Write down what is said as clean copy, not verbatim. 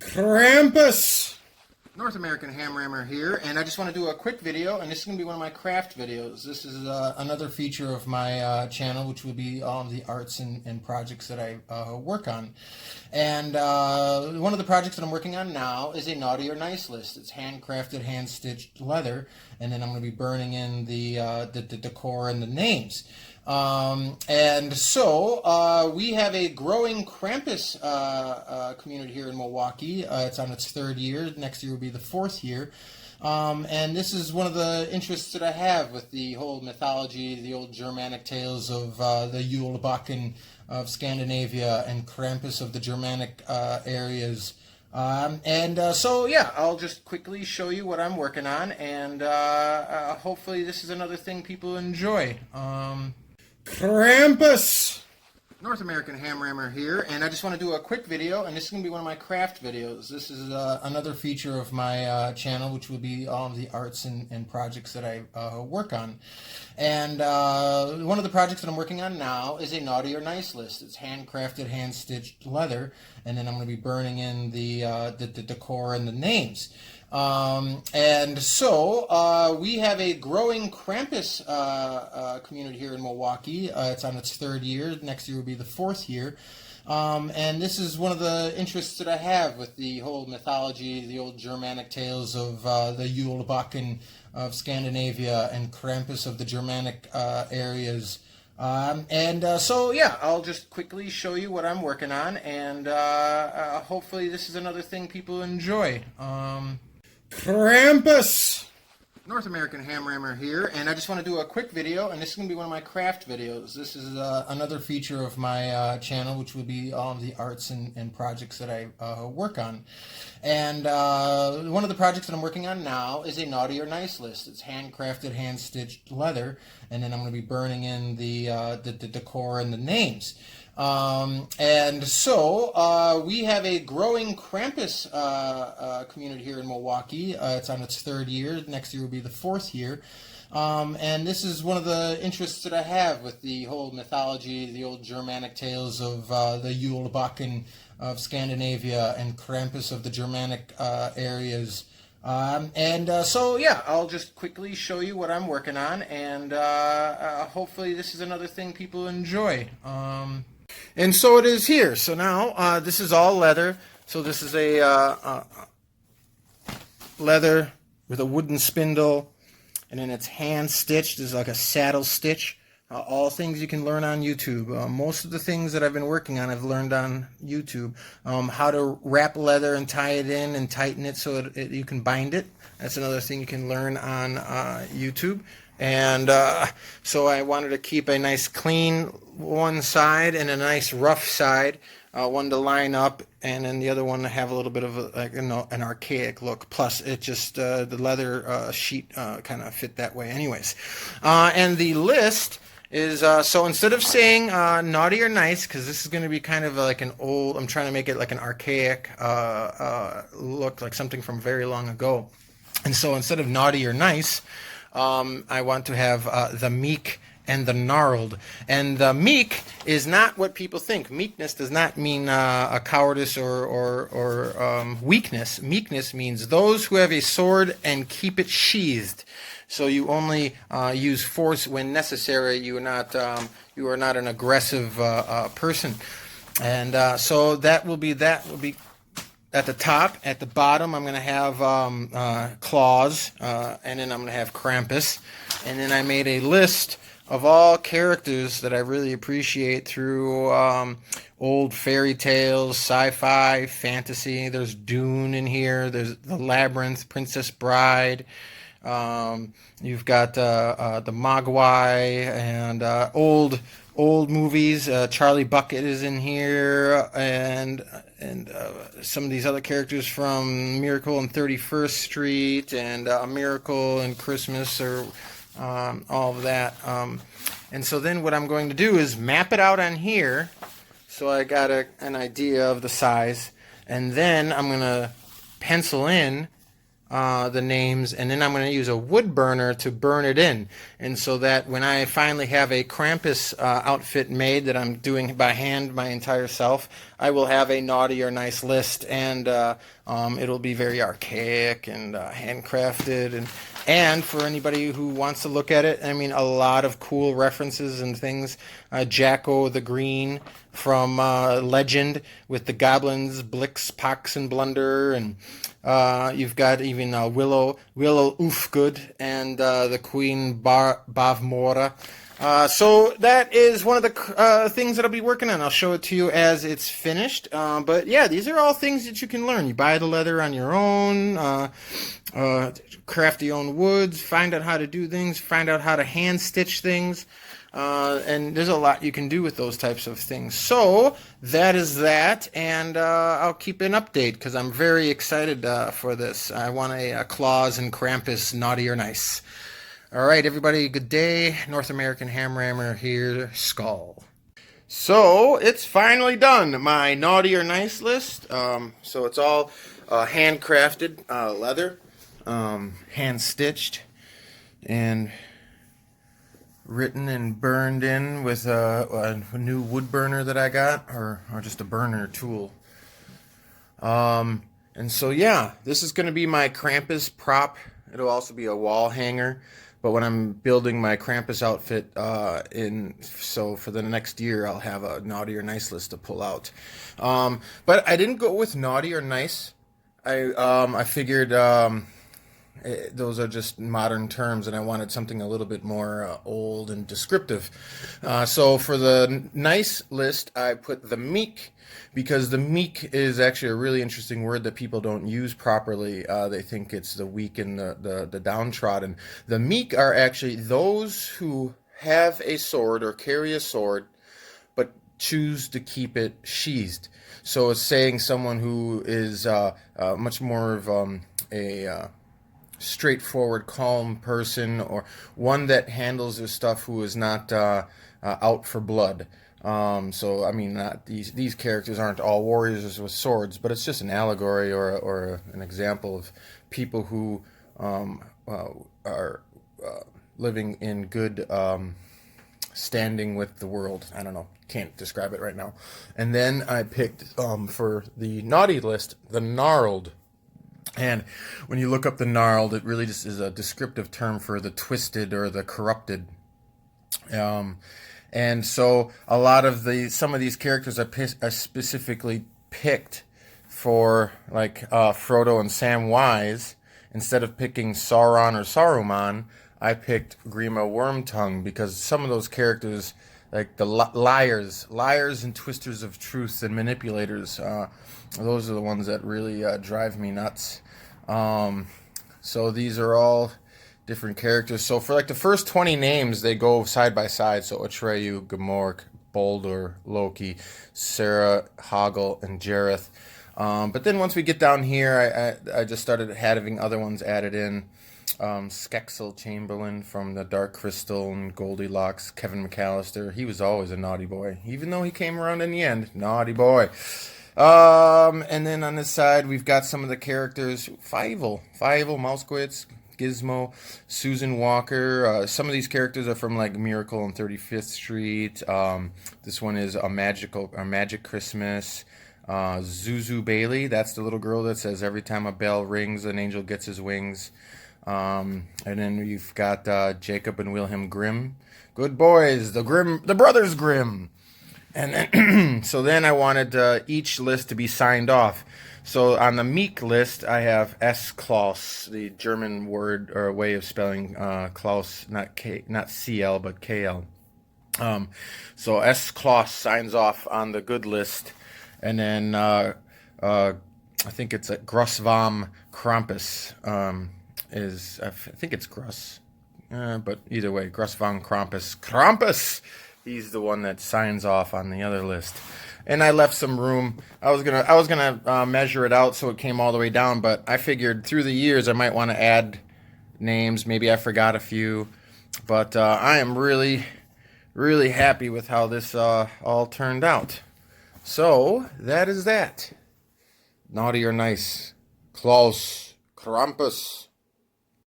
Krampus! North American HAMRAMMR here, and I just want to do a quick video, and this is going to be one of my craft videos. This is another feature of my channel, which will be all of the arts and projects that I work on. And one of the projects that I'm working on now is a naughty or nice list. It's handcrafted, hand-stitched leather, and then I'm going to be burning in the decor and the names. And so we have a growing Krampus community here in Milwaukee. It's on its third year. Next year will be the fourth year. And this is one of the interests that I have with the whole mythology, the old Germanic tales of the Yule Bucken of Scandinavia and Krampus of the Germanic areas. So yeah, I'll just quickly show you what I'm working on, and hopefully this is another thing people enjoy. Krampus! North American HAMRAMMR here, and I just want to do a quick video, and this is going to be one of my craft videos. This is another feature of my channel, which will be all of the arts and projects that I work on. And one of the projects that I'm working on now is a naughty or nice list. It's handcrafted, hand-stitched leather, and then I'm going to be burning in the decor and the names. And so we have a growing Krampus community here in Milwaukee. It's on its third year. Next year will be the fourth year. And this is one of the interests that I have with the whole mythology, the old Germanic tales of the Yule Bucken of Scandinavia and Krampus of the Germanic areas. So yeah, I'll just quickly show you what I'm working on, and hopefully this is another thing people enjoy. Krampus! North American HAMRAMMR here, and I just want to do a quick video, and this is going to be one of my craft videos. This is another feature of my channel, which will be all of the arts and projects that I work on. And one of the projects that I'm working on now is a naughty or nice list. It's handcrafted, hand-stitched leather, and then I'm going to be burning in the decor and the names. And so we have a growing Krampus community here in Milwaukee. It's on its third year. Next year will be the fourth year. And this is one of the interests that I have with the whole mythology, the old Germanic tales of the Yule Bucken of Scandinavia and Krampus of the Germanic areas. So yeah, I'll just quickly show you what I'm working on, and hopefully this is another thing people enjoy. And so it is here. So now this is all leather. So this is a leather with a wooden spindle, and then it's hand stitched. This is like a saddle stitch. All things you can learn on YouTube. Most of the things that I've been working on I've learned on YouTube. How to wrap leather and tie it in and tighten it so you can bind it. That's another thing you can learn on YouTube. And so I wanted to keep a nice clean one side and a nice rough side, one to line up, and then the other one to have a little bit of an archaic look. Plus, it just the leather sheet kind of fit that way, anyways. And the list is so instead of saying naughty or nice, because this is going to be kind of like an old, I'm trying to make it like an archaic look, like something from very long ago. And so instead of naughty or nice, I want to have the meek and the gnarled. And the meek is not what people think. Meekness does not mean a cowardice or weakness. Meekness means those who have a sword and keep it sheathed. So you only use force when necessary. You are not an aggressive person. And so that will be at the top. At the bottom, I'm going to have claws, and then I'm going to have Krampus. And then I made a list of all characters that I really appreciate through old fairy tales, sci-fi, fantasy. There's Dune in here. There's The Labyrinth, Princess Bride. You've got the Mogwai and old movies. Charlie Bucket is in here, and some of these other characters from Miracle on 31st Street and A Miracle in Christmas, or all of that. And so then what I'm going to do is map it out on here, so I got an idea of the size, and then I'm going to pencil in the names, and then I'm going to use a wood burner to burn it in. And so that when I finally have a Krampus outfit made that I'm doing by hand my entire self, I will have a naughty or nice list, and it'll be very archaic and handcrafted. And for anybody who wants to look at it, I mean, a lot of cool references and things. Jacko the Green from Legend with the goblins, Blix, Pox, and Blunder, and you've got even Willow Oofgood, and the Queen Bavmora. So that is one of the things that I'll be working on. I'll show it to you as it's finished. But yeah, these are all things that you can learn. You buy the leather on your own, craft your own woods, find out how to do things, find out how to hand stitch things. And there's a lot you can do with those types of things. So that is that, and I'll keep an update because I'm very excited for this. I want a Klaus and Krampus naughty or nice. All right, everybody, good day. North American HAMRAMMR here, Skull. So it's finally done, my naughty or nice list. So it's all handcrafted leather, hand stitched, and written and burned in with a new wood burner that I got, or just a burner tool. And so yeah, this is going to be my Krampus prop. It'll also be a wall hanger. But when I'm building my Krampus outfit so for the next year, I'll have a naughty or nice list to pull out. But I didn't go with naughty or nice. I figured those are just modern terms, and I wanted something a little bit more old and descriptive. So for the nice list, I put the meek, because the meek is actually a really interesting word that people don't use properly. They think it's the weak and the downtrodden. The meek are actually those who have a sword or carry a sword, but choose to keep it sheathed. So it's saying someone who is much more of a straightforward, calm person, or one that handles their stuff who is not out for blood. So I mean, these characters aren't all warriors with swords, but it's just an allegory or an example of people who are living in good standing with the world. I don't know, can't describe it right now. And then I picked for the naughty list, the gnarled. And when you look up the gnarled, it really just is a descriptive term for the twisted or the corrupted. And so a lot of some of these characters I specifically picked for, like Frodo and Samwise. Instead of picking Sauron or Saruman, I picked Grima Wormtongue, because some of those characters, like the liars and twisters of truth and manipulators, those are the ones that really drive me nuts. So these are all different characters. So for like the first 20 names, they go side by side. So Atreyu, Gamork, Boulder, Loki, Sarah, Hoggle, and Jareth. But then once we get down here, I just started having other ones added in. Skexel Chamberlain from the Dark Crystal and Goldilocks, Kevin McAllister. He was always a naughty boy, even though he came around in the end. Naughty boy. And then on this side, we've got some of the characters. Fievel, Mousekewitz, Gizmo, Susan Walker. Some of these characters are from like Miracle on 35th Street. This one is a Magic Christmas. Zuzu Bailey, that's the little girl that says every time a bell rings, an angel gets his wings. And then you've got Jacob and Wilhelm Grimm. Good boys, the brothers Grimm. And then, so then I wanted each list to be signed off. So on the meek list, I have S. Klaus, the German word or way of spelling Klaus, not CL, but KL. So S. Klaus signs off on the good list. And then I think it's HAMRAMMR Krampus I think it's Gruss. But either way, Gruss von Krampus. He's the one that signs off on the other list. And I left some room. I was gonna measure it out so it came all the way down, but I figured through the years I might want to add names. Maybe I forgot a few, but I am really, really happy with how this all turned out. So that is that. Naughty or nice, Klaus Krampus.